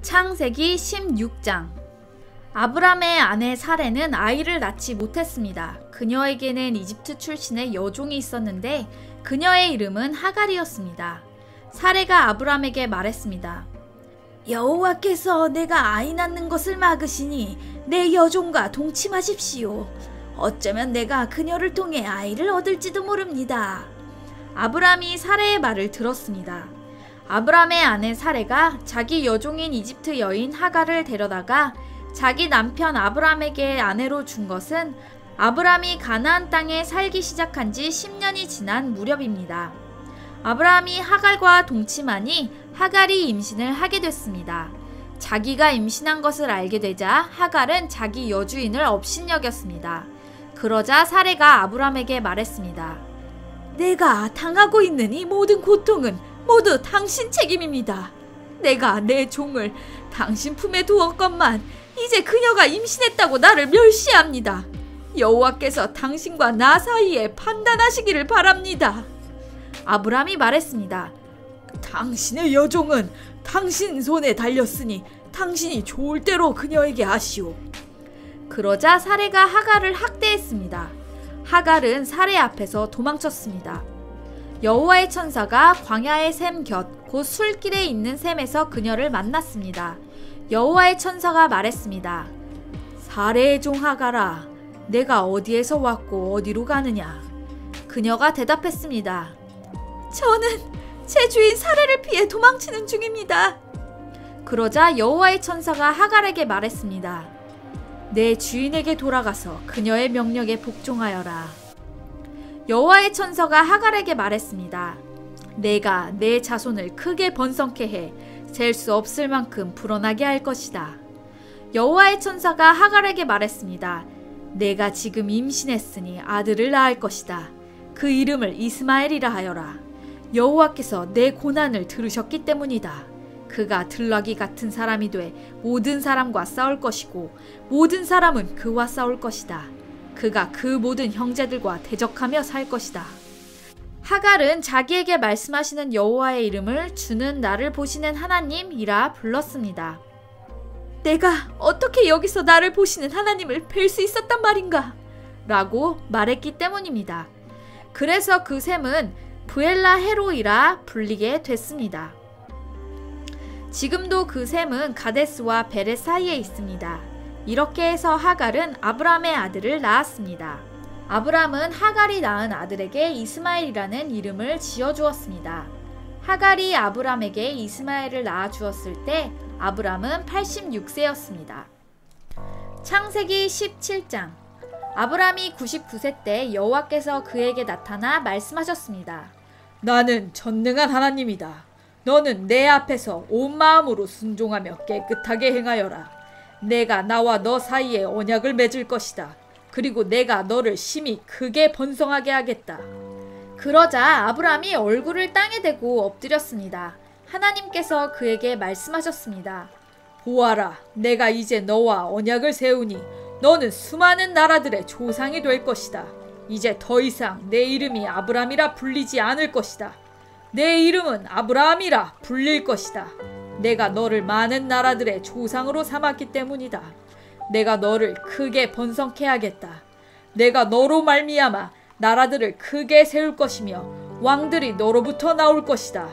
창세기 16장. 아브람의 아내 사레는 아이를 낳지 못했습니다. 그녀에게는 이집트 출신의 여종이 있었는데 그녀의 이름은 하갈이었습니다. 사레가 아브람에게 말했습니다. 여호와께서 내가 아이 낳는 것을 막으시니 내 여종과 동침하십시오. 어쩌면 내가 그녀를 통해 아이를 얻을지도 모릅니다. 아브람이 사레의 말을 들었습니다. 아브람의 아내 사레가 자기 여종인 이집트 여인 하갈을 데려다가 자기 남편 아브람에게 아내로 준 것은 아브람이 가나안 땅에 살기 시작한 지 10년이 지난 무렵입니다. 아브람이 하갈과 동침하니 하갈이 임신을 하게 됐습니다. 자기가 임신한 것을 알게 되자 하갈은 자기 여주인을 업신여겼습니다. 그러자 사레가 아브람에게 말했습니다. 내가 당하고 있는 이 모든 고통은 모두 당신 책임입니다. 내가 내 종을 당신 품에 두었건만 이제 그녀가 임신했다고 나를 멸시합니다. 여호와께서 당신과 나 사이에 판단하시기를 바랍니다. 아브람이 말했습니다. 당신의 여종은 당신 손에 달렸으니 당신이 좋을 대로 그녀에게 하시오. 그러자 사레가 하갈을 학대했습니다. 하갈은 사레 앞에서 도망쳤습니다. 여호와의 천사가 광야의 샘 곁 곧 술길에 있는 샘에서 그녀를 만났습니다. 여호와의 천사가 말했습니다. 사레의 종 하갈아, 내가 어디에서 왔고 어디로 가느냐? 그녀가 대답했습니다. 저는 제 주인 사레를 피해 도망치는 중입니다. 그러자 여호와의 천사가 하갈에게 말했습니다. 내 주인에게 돌아가서 그녀의 명령에 복종하여라. 여호와의 천사가 하갈에게 말했습니다. 내가 내 자손을 크게 번성케 해 셀 수 없을 만큼 불어나게 할 것이다. 여호와의 천사가 하갈에게 말했습니다. 내가 지금 임신했으니 아들을 낳을 것이다. 그 이름을 이스마엘이라 하여라. 여호와께서 내 고난을 들으셨기 때문이다. 그가 들나귀 같은 사람이 돼 모든 사람과 싸울 것이고 모든 사람은 그와 싸울 것이다. 그가 그 모든 형제들과 대적하며 살 것이다. 하갈은 자기에게 말씀하시는 여호와의 이름을 주는 나를 보시는 하나님이라 불렀습니다. 내가 어떻게 여기서 나를 보시는 하나님을 뵐 수 있었단 말인가? 라고 말했기 때문입니다. 그래서 그 샘은 브엘라 헤로이라 불리게 됐습니다. 지금도 그 샘은 가데스와 베렛 사이에 있습니다. 이렇게 해서 하갈은 아브람의 아들을 낳았습니다. 아브람은 하갈이 낳은 아들에게 이스마엘이라는 이름을 지어주었습니다. 하갈이 아브람에게 이스마엘을 낳아주었을 때 아브람은 86세였습니다. 창세기 17장. 아브람이 99세 때 여호와께서 그에게 나타나 말씀하셨습니다. 나는 전능한 하나님이다. 너는 내 앞에서 온 마음으로 순종하며 깨끗하게 행하여라. 내가 나와 너 사이에 언약을 맺을 것이다. 그리고 내가 너를 심히 크게 번성하게 하겠다. 그러자 아브람이 얼굴을 땅에 대고 엎드렸습니다. 하나님께서 그에게 말씀하셨습니다. 보아라, 내가 이제 너와 언약을 세우니 너는 수많은 나라들의 조상이 될 것이다. 이제 더 이상 내 이름이 아브람이라 불리지 않을 것이다. 내 이름은 아브라함이라 불릴 것이다. 내가 너를 많은 나라들의 조상으로 삼았기 때문이다. 내가 너를 크게 번성케 하겠다. 내가 너로 말미암아 나라들을 크게 세울 것이며 왕들이 너로부터 나올 것이다.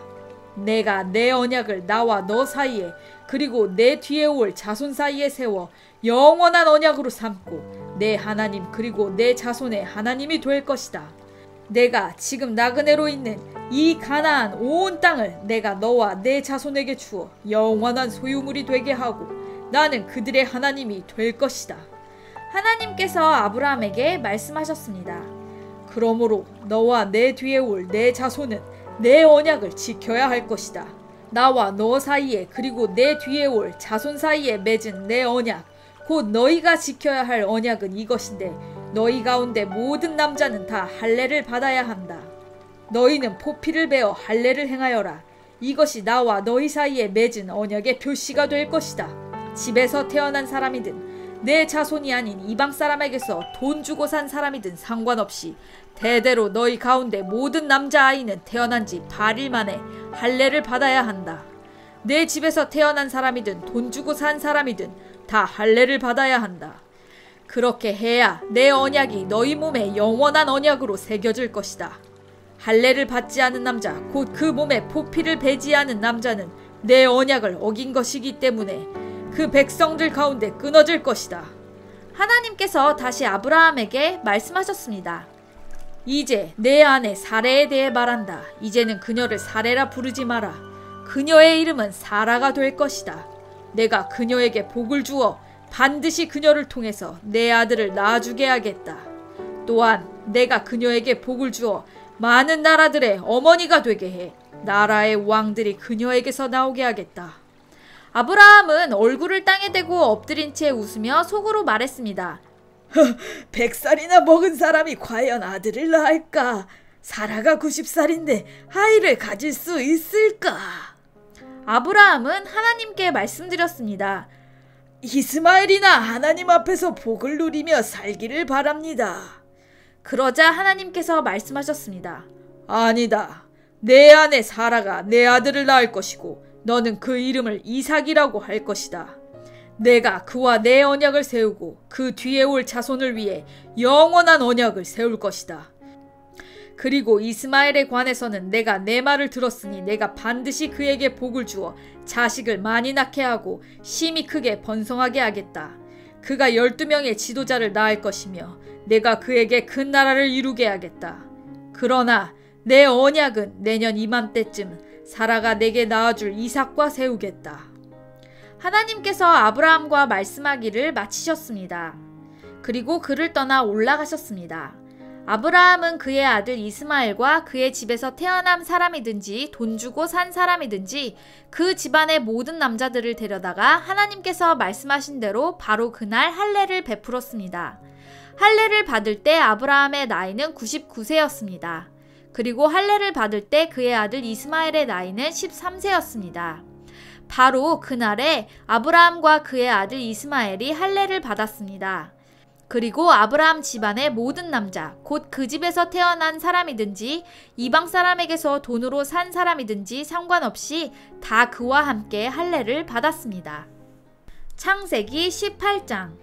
내가 내 언약을 나와 너 사이에 그리고 내 뒤에 올 자손 사이에 세워 영원한 언약으로 삼고 내 하나님 그리고 내 자손의 하나님이 될 것이다. 내가 지금 나그네로 있는 이 가나안 온 땅을 내가 너와 내 자손에게 주어 영원한 소유물이 되게 하고 나는 그들의 하나님이 될 것이다. 하나님께서 아브라함에게 말씀하셨습니다. 그러므로 너와 내 뒤에 올 내 자손은 내 언약을 지켜야 할 것이다. 나와 너 사이에 그리고 내 뒤에 올 자손 사이에 맺은 내 언약 곧 너희가 지켜야 할 언약은 이것인데 너희 가운데 모든 남자는 다 할례를 받아야 한다. 너희는 포피를 베어 할례를 행하여라. 이것이 나와 너희 사이에 맺은 언약의 표시가 될 것이다. 집에서 태어난 사람이든 내 자손이 아닌 이방 사람에게서 돈 주고 산 사람이든 상관없이 대대로 너희 가운데 모든 남자아이는 태어난 지 8일 만에 할례를 받아야 한다. 내 집에서 태어난 사람이든 돈 주고 산 사람이든 다 할례를 받아야 한다. 그렇게 해야 내 언약이 너희 몸에 영원한 언약으로 새겨질 것이다. 할례를 받지 않은 남자, 곧 그 몸에 포피를 배지하는 남자는 내 언약을 어긴 것이기 때문에 그 백성들 가운데 끊어질 것이다. 하나님께서 다시 아브라함에게 말씀하셨습니다. 이제 내 아내 사레에 대해 말한다. 이제는 그녀를 사레라 부르지 마라. 그녀의 이름은 사라가 될 것이다. 내가 그녀에게 복을 주어 반드시 그녀를 통해서 내 아들을 낳아주게 하겠다. 또한 내가 그녀에게 복을 주어 많은 나라들의 어머니가 되게 해 나라의 왕들이 그녀에게서 나오게 하겠다. 아브라함은 얼굴을 땅에 대고 엎드린 채 웃으며 속으로 말했습니다. 100살이나 먹은 사람이 과연 아들을 낳을까? 사라가 90살인데 아이를 가질 수 있을까? 아브라함은 하나님께 말씀드렸습니다. 이스마엘이나 하나님 앞에서 복을 누리며 살기를 바랍니다. 그러자 하나님께서 말씀하셨습니다. 아니다. 내 아내 사라가 내 아들을 낳을 것이고 너는 그 이름을 이삭이라고 할 것이다. 내가 그와 내 언약을 세우고 그 뒤에 올 자손을 위해 영원한 언약을 세울 것이다. 그리고 이스마엘에 관해서는 내가 내 말을 들었으니 내가 반드시 그에게 복을 주어 자식을 많이 낳게 하고 심히 크게 번성하게 하겠다. 그가 12명의 지도자를 낳을 것이며 내가 그에게 큰 나라를 이루게 하겠다. 그러나 내 언약은 내년 이맘때쯤 사라가 내게 낳아줄 이삭과 세우겠다. 하나님께서 아브라함과 말씀하기를 마치셨습니다. 그리고 그를 떠나 올라가셨습니다. 아브라함은 그의 아들 이스마엘과 그의 집에서 태어난 사람이든지 돈 주고 산 사람이든지 그 집안의 모든 남자들을 데려다가 하나님께서 말씀하신 대로 바로 그날 할례를 베풀었습니다. 할례를 받을 때 아브라함의 나이는 99세였습니다. 그리고 할례를 받을 때 그의 아들 이스마엘의 나이는 13세였습니다. 바로 그날에 아브라함과 그의 아들 이스마엘이 할례를 받았습니다. 그리고 아브라함 집안의 모든 남자, 곧 그 집에서 태어난 사람이든지 이방 사람에게서 돈으로 산 사람이든지 상관없이 다 그와 함께 할례를 받았습니다. 창세기 18장.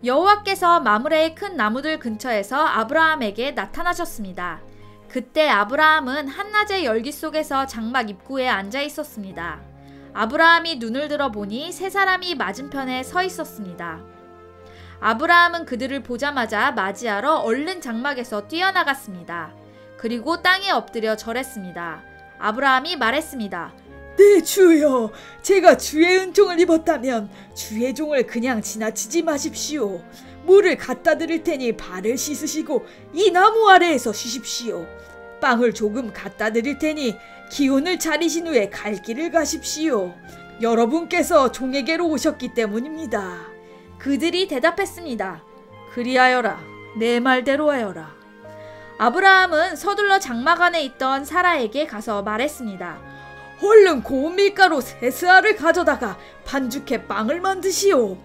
여호와께서 마므레의 큰 나무들 근처에서 아브라함에게 나타나셨습니다. 그때 아브라함은 한낮의 열기 속에서 장막 입구에 앉아 있었습니다. 아브라함이 눈을 들어 보니 세 사람이 맞은편에 서 있었습니다. 아브라함은 그들을 보자마자 맞이하러 얼른 장막에서 뛰어나갔습니다. 그리고 땅에 엎드려 절했습니다. 아브라함이 말했습니다. 네 주여, 제가 주의 은총을 입었다면 주의 종을 그냥 지나치지 마십시오. 물을 갖다 드릴 테니 발을 씻으시고 이 나무 아래에서 쉬십시오. 빵을 조금 갖다 드릴 테니 기운을 차리신 후에 갈 길을 가십시오. 여러분께서 종에게로 오셨기 때문입니다. 그들이 대답했습니다. 그리하여라. 내 말대로 하여라. 아브라함은 서둘러 장막 안에 있던 사라에게 가서 말했습니다. 얼른 고운 밀가루 3스아를 가져다가 반죽해 빵을 만드시오.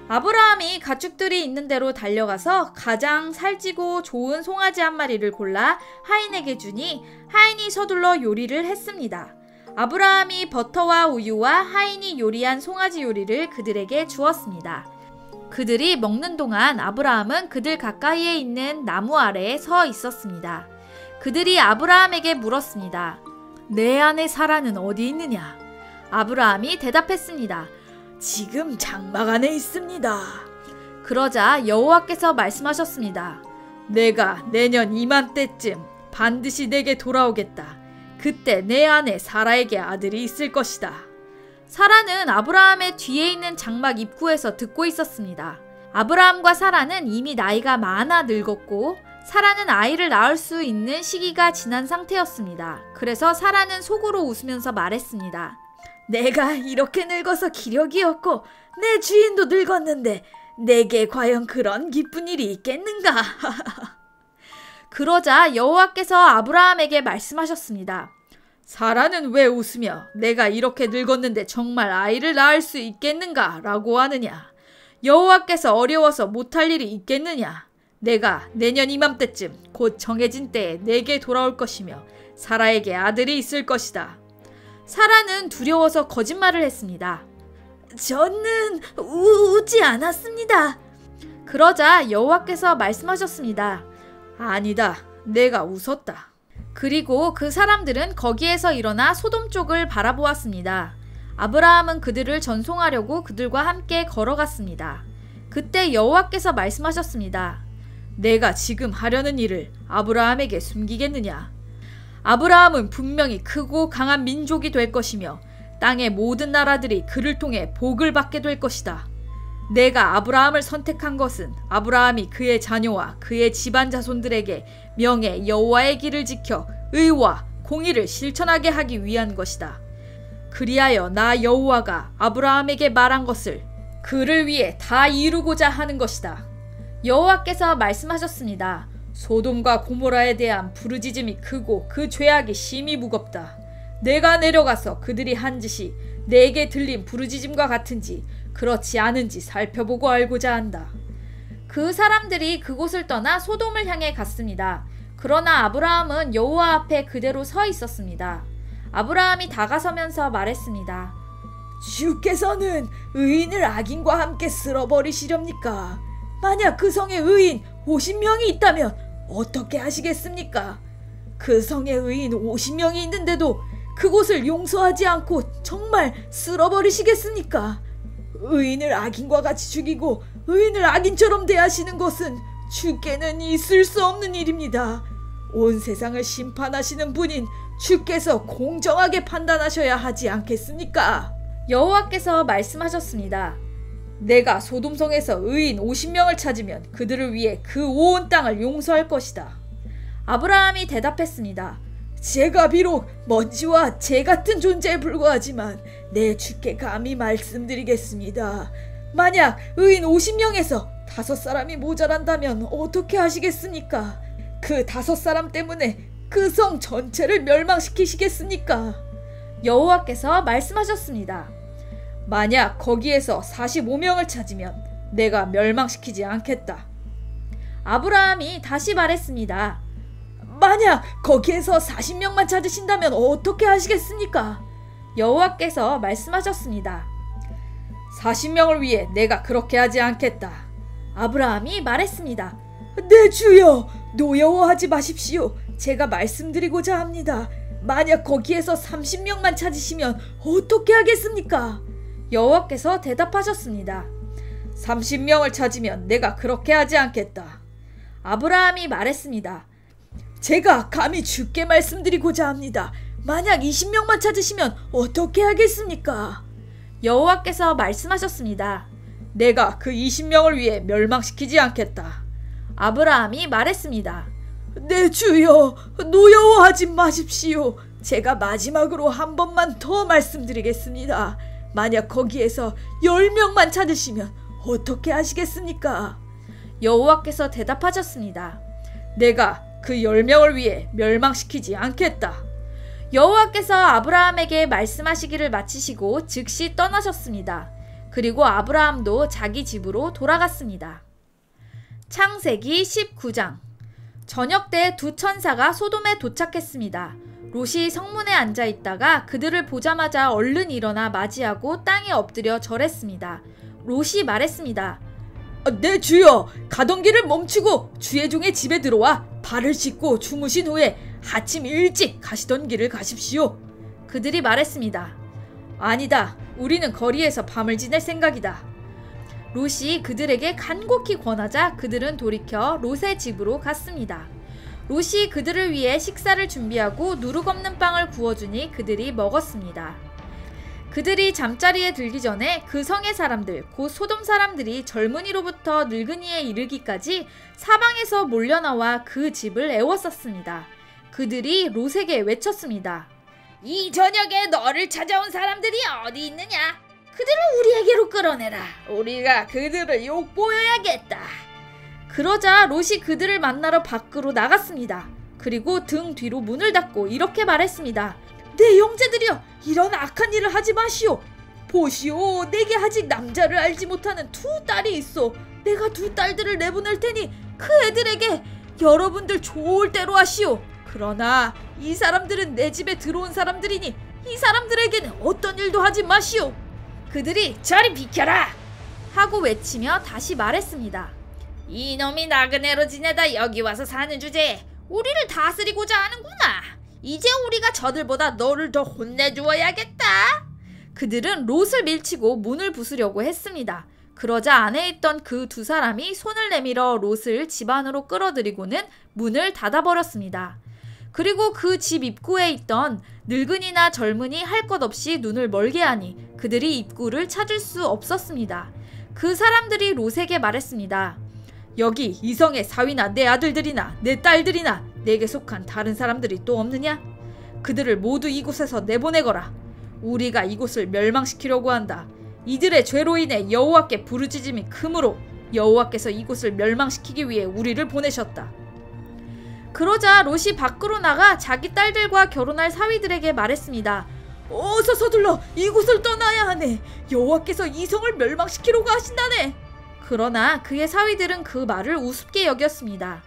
아브라함이 가축들이 있는 데로 달려가서 가장 살찌고 좋은 송아지 한 마리를 골라 하인에게 주니 하인이 서둘러 요리를 했습니다. 아브라함이 버터와 우유와 하인이 요리한 송아지 요리를 그들에게 주었습니다. 그들이 먹는 동안 아브라함은 그들 가까이에 있는 나무 아래에 서 있었습니다. 그들이 아브라함에게 물었습니다. 내 아내 사라는 어디 있느냐? 아브라함이 대답했습니다. 지금 장막 안에 있습니다. 그러자 여호와께서 말씀하셨습니다. 내가 내년 이맘때쯤 반드시 내게 돌아오겠다. 그때 내 아내 사라에게 아들이 있을 것이다. 사라는 아브라함의 뒤에 있는 장막 입구에서 듣고 있었습니다. 아브라함과 사라는 이미 나이가 많아 늙었고 사라는 아이를 낳을 수 있는 시기가 지난 상태였습니다. 그래서 사라는 속으로 웃으면서 말했습니다. 내가 이렇게 늙어서 기력이 없고 내 주인도 늙었는데 내게 과연 그런 기쁜 일이 있겠는가? 그러자 여호와께서 아브라함에게 말씀하셨습니다. 사라는 왜 웃으며 내가 이렇게 늙었는데 정말 아이를 낳을 수 있겠는가? 라고 하느냐? 여호와께서 어려워서 못할 일이 있겠느냐? 내가 내년 이맘때쯤 곧 정해진 때에 내게 돌아올 것이며 사라에게 아들이 있을 것이다. 사라는 두려워서 거짓말을 했습니다. 저는 우지 않았습니다. 그러자 여호와께서 말씀하셨습니다. 아니다. 내가 웃었다. 그리고 그 사람들은 거기에서 일어나 소돔 쪽을 바라보았습니다. 아브라함은 그들을 전송하려고 그들과 함께 걸어갔습니다. 그때 여호와께서 말씀하셨습니다. 내가 지금 하려는 일을 아브라함에게 숨기겠느냐? 아브라함은 분명히 크고 강한 민족이 될 것이며 땅의 모든 나라들이 그를 통해 복을 받게 될 것이다. 내가 아브라함을 선택한 것은 아브라함이 그의 자녀와 그의 집안 자손들에게 명예 여호와의 길을 지켜 의와 공의를 실천하게 하기 위한 것이다. 그리하여 나 여호와가 아브라함에게 말한 것을 그를 위해 다 이루고자 하는 것이다. 여호와께서 말씀하셨습니다. 소돔과 고모라에 대한 부르짖음이 크고 그 죄악이 심히 무겁다. 내가 내려가서 그들이 한 짓이 내게 들린 부르짖음과 같은지 그렇지 않은지 살펴보고 알고자 한다. 그 사람들이 그곳을 떠나 소돔을 향해 갔습니다. 그러나 아브라함은 여호와 앞에 그대로 서 있었습니다. 아브라함이 다가서면서 말했습니다. 주께서는 의인을 악인과 함께 쓸어버리시렵니까? 만약 그 성에 의인 50명이 있다면 어떻게 하시겠습니까? 그 성에 의인 50명이 있는데도 그곳을 용서하지 않고 정말 쓸어버리시겠습니까? 의인을 악인과 같이 죽이고 의인을 악인처럼 대하시는 것은 주께는 있을 수 없는 일입니다. 온 세상을 심판하시는 분인 주께서 공정하게 판단하셔야 하지 않겠습니까? 여호와께서 말씀하셨습니다. 내가 소돔성에서 의인 50명을 찾으면 그들을 위해 그 온 땅을 용서할 것이다. 아브라함이 대답했습니다. 제가 비록 먼지와 재 같은 존재에 불과하지만 내 주께 감히 말씀드리겠습니다. 만약 의인 50명에서 5사람이 모자란다면 어떻게 하시겠습니까? 그 5사람 때문에 그 성 전체를 멸망시키시겠습니까? 여호와께서 말씀하셨습니다. 만약 거기에서 45명을 찾으면 내가 멸망시키지 않겠다. 아브라함이 다시 말했습니다. 만약 거기에서 40명만 찾으신다면 어떻게 하시겠습니까? 여호와께서 말씀하셨습니다. 40명을 위해 내가 그렇게 하지 않겠다. 아브라함이 말했습니다. 내 주여, 노여워하지 마십시오. 제가 말씀드리고자 합니다. 만약 거기에서 30명만 찾으시면 어떻게 하겠습니까? 여호와께서 대답하셨습니다. 30명을 찾으면 내가 그렇게 하지 않겠다. 아브라함이 말했습니다. 제가 감히 주께 말씀드리고자 합니다. 만약 20명만 찾으시면 어떻게 하겠습니까? 여호와께서 말씀하셨습니다. 내가 그 20명을 위해 멸망시키지 않겠다. 아브라함이 말했습니다. 내 주여, 노여워하지 마십시오. 제가 마지막으로 한 번만 더 말씀드리겠습니다. 만약 거기에서 10명만 찾으시면 어떻게 하시겠습니까? 여호와께서 대답하셨습니다. 내가 그 10명을 위해 멸망시키지 않겠다. 여호와께서 아브라함에게 말씀하시기를 마치시고 즉시 떠나셨습니다. 그리고 아브라함도 자기 집으로 돌아갔습니다. 창세기 19장. 저녁 때 두 천사가 소돔에 도착했습니다. 롯이 성문에 앉아 있다가 그들을 보자마자 얼른 일어나 맞이하고 땅에 엎드려 절했습니다. 롯이 말했습니다. 내 주여, 가던 길을 멈추고 주의 종의 집에 들어와 발을 씻고 주무신 후에 아침 일찍 가시던 길을 가십시오. 그들이 말했습니다. 아니다. 우리는 거리에서 밤을 지낼 생각이다. 롯이 그들에게 간곡히 권하자 그들은 돌이켜 롯의 집으로 갔습니다. 롯이 그들을 위해 식사를 준비하고 누룩 없는 빵을 구워주니 그들이 먹었습니다. 그들이 잠자리에 들기 전에 그 성의 사람들, 곧 소돔 사람들이 젊은이로부터 늙은이에 이르기까지 사방에서 몰려나와 그 집을 애워쌌습니다. 그들이 롯에게 외쳤습니다. 이 저녁에 너를 찾아온 사람들이 어디 있느냐? 그들을 우리에게로 끌어내라. 우리가 그들을 욕보여야겠다. 그러자 롯이 그들을 만나러 밖으로 나갔습니다. 그리고 등 뒤로 문을 닫고 이렇게 말했습니다. 내 형제들이여, 이런 악한 일을 하지 마시오. 보시오, 내게 아직 남자를 알지 못하는 두 딸이 있어. 내가 두 딸들을 내보낼 테니 그 애들에게 여러분들 좋을 대로 하시오. 그러나 이 사람들은 내 집에 들어온 사람들이니 이 사람들에게는 어떤 일도 하지 마시오. 그들이 저리 비켜라 하고 외치며 다시 말했습니다. 이놈이 나그네로 지내다 여기 와서 사는 주제에 우리를 다스리고자 하는구나. 이제 우리가 저들보다 너를 더 혼내주어야겠다. 그들은 롯을 밀치고 문을 부수려고 했습니다. 그러자 안에 있던 그 두 사람이 손을 내밀어 롯을 집 안으로 끌어들이고는 문을 닫아버렸습니다. 그리고 그 집 입구에 있던 늙은이나 젊은이 할 것 없이 눈을 멀게 하니 그들이 입구를 찾을 수 없었습니다. 그 사람들이 롯에게 말했습니다. 여기 이성의 사위나 내 아들들이나 내 딸들이나 내게 속한 다른 사람들이 또 없느냐? 그들을 모두 이곳에서 내보내거라. 우리가 이곳을 멸망시키려고 한다. 이들의 죄로 인해 여호와께 부르짖음이 크므로 여호와께서 이곳을 멸망시키기 위해 우리를 보내셨다. 그러자 롯이 밖으로 나가 자기 딸들과 결혼할 사위들에게 말했습니다. 어서 서둘러 이곳을 떠나야 하네. 여호와께서 이성을 멸망시키려고 하신다네. 그러나 그의 사위들은 그 말을 우습게 여겼습니다.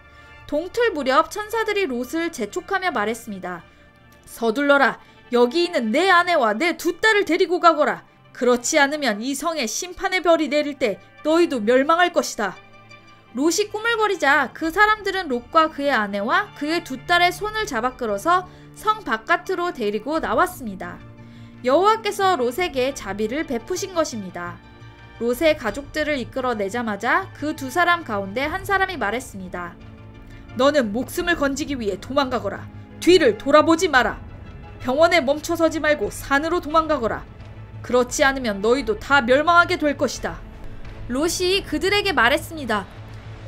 동틀 무렵 천사들이 롯을 재촉하며 말했습니다. 서둘러라. 여기 있는 내 아내와 내 두 딸을 데리고 가거라. 그렇지 않으면 이 성에 심판의 별이 내릴 때 너희도 멸망할 것이다. 롯이 꾸물거리자 그 사람들은 롯과 그의 아내와 그의 두 딸의 손을 잡아 끌어서 성 바깥으로 데리고 나왔습니다. 여호와께서 롯에게 자비를 베푸신 것입니다. 롯의 가족들을 이끌어내자마자 그 두 사람 가운데 한 사람이 말했습니다. 너는 목숨을 건지기 위해 도망가거라. 뒤를 돌아보지 마라. 병원에 멈춰서지 말고 산으로 도망가거라. 그렇지 않으면 너희도 다 멸망하게 될 것이다. 롯이 그들에게 말했습니다.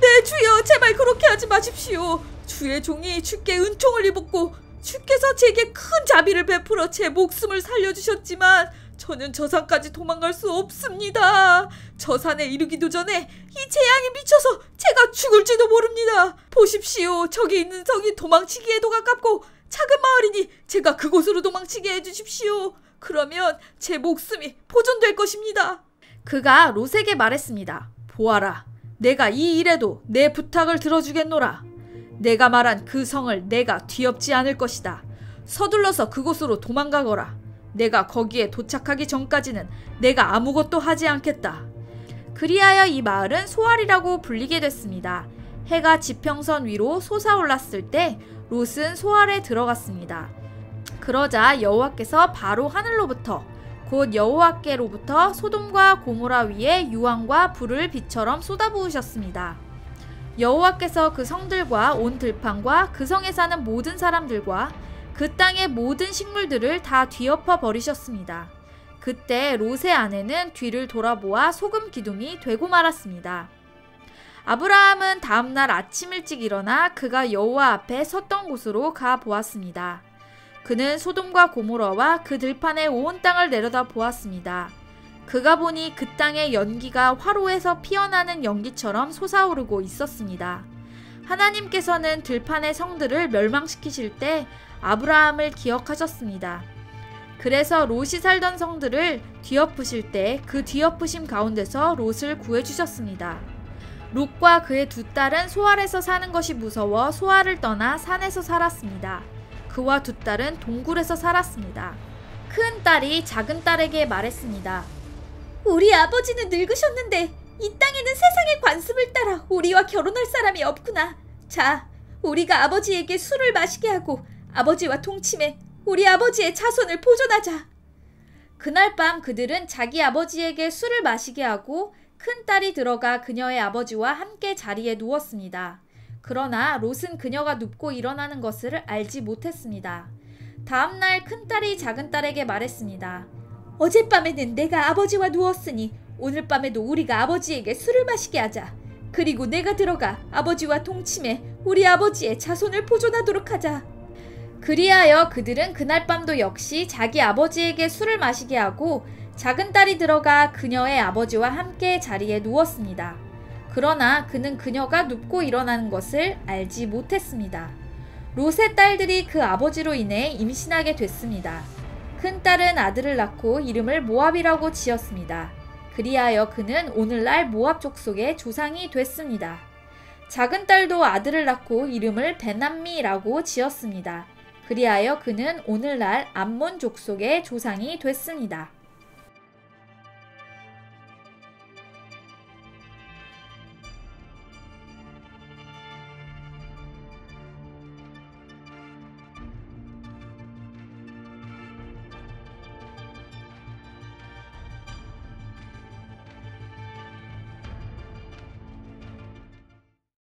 네 주여, 제발 그렇게 하지 마십시오. 주의 종이 주께 은총을 입었고 주께서 제게 큰 자비를 베풀어 제 목숨을 살려주셨지만 저는 저 산까지 도망갈 수 없습니다. 저 산에 이르기도 전에 이 재앙에 미쳐서 제가 죽을지도 모릅니다. 보십시오. 저기 있는 성이 도망치기에도 가깝고 작은 마을이니 제가 그곳으로 도망치게 해주십시오. 그러면 제 목숨이 보존될 것입니다. 그가 롯에게 말했습니다. 보아라. 내가 이 일에도 내 부탁을 들어주겠노라. 내가 말한 그 성을 내가 뒤엎지 않을 것이다. 서둘러서 그곳으로 도망가거라. 내가 거기에 도착하기 전까지는 내가 아무것도 하지 않겠다. 그리하여 이 마을은 소알이라고 불리게 됐습니다. 해가 지평선 위로 솟아올랐을 때 롯은 소알에 들어갔습니다. 그러자 여호와께서 바로 하늘로부터 곧 여호와께로부터 소돔과 고모라 위에 유황과 불을 비처럼 쏟아부으셨습니다. 여호와께서 그 성들과 온 들판과 그 성에 사는 모든 사람들과 그 땅의 모든 식물들을 다 뒤엎어 버리셨습니다. 그때 롯의 아내는 뒤를 돌아보아 소금 기둥이 되고 말았습니다. 아브라함은 다음날 아침 일찍 일어나 그가 여호와 앞에 섰던 곳으로 가 보았습니다. 그는 소돔과 고모라와 그 들판의 온 땅을 내려다 보았습니다. 그가 보니 그 땅의 연기가 화로에서 피어나는 연기처럼 솟아오르고 있었습니다. 하나님께서는 들판의 성들을 멸망시키실 때 아브라함을 기억하셨습니다. 그래서 롯이 살던 성들을 뒤엎으실 때 그 뒤엎으심 가운데서 롯을 구해주셨습니다. 롯과 그의 두 딸은 소알에서 사는 것이 무서워 소알을 떠나 산에서 살았습니다. 그와 두 딸은 동굴에서 살았습니다. 큰 딸이 작은 딸에게 말했습니다. 우리 아버지는 늙으셨는데 이 땅에는 세상의 관습을 따라 우리와 결혼할 사람이 없구나. 자, 우리가 아버지에게 술을 마시게 하고 아버지와 동침해 우리 아버지의 자손을 보존하자. 그날 밤 그들은 자기 아버지에게 술을 마시게 하고 큰 딸이 들어가 그녀의 아버지와 함께 자리에 누웠습니다. 그러나 롯은 그녀가 눕고 일어나는 것을 알지 못했습니다. 다음날 큰 딸이 작은 딸에게 말했습니다. 어젯밤에는 내가 아버지와 누웠으니 오늘 밤에도 우리가 아버지에게 술을 마시게 하자. 그리고 내가 들어가 아버지와 동침해 우리 아버지의 자손을 보존하도록 하자. 그리하여 그들은 그날 밤도 역시 자기 아버지에게 술을 마시게 하고 작은 딸이 들어가 그녀의 아버지와 함께 자리에 누웠습니다. 그러나 그는 그녀가 눕고 일어나는 것을 알지 못했습니다. 롯의 딸들이 그 아버지로 인해 임신하게 됐습니다. 큰 딸은 아들을 낳고 이름을 모압이라고 지었습니다. 그리하여 그는 오늘날 모압 족속의 조상이 됐습니다. 작은 딸도 아들을 낳고 이름을 베남미라고 지었습니다. 그리하여 그는 오늘날 암몬 족속의 조상이 됐습니다.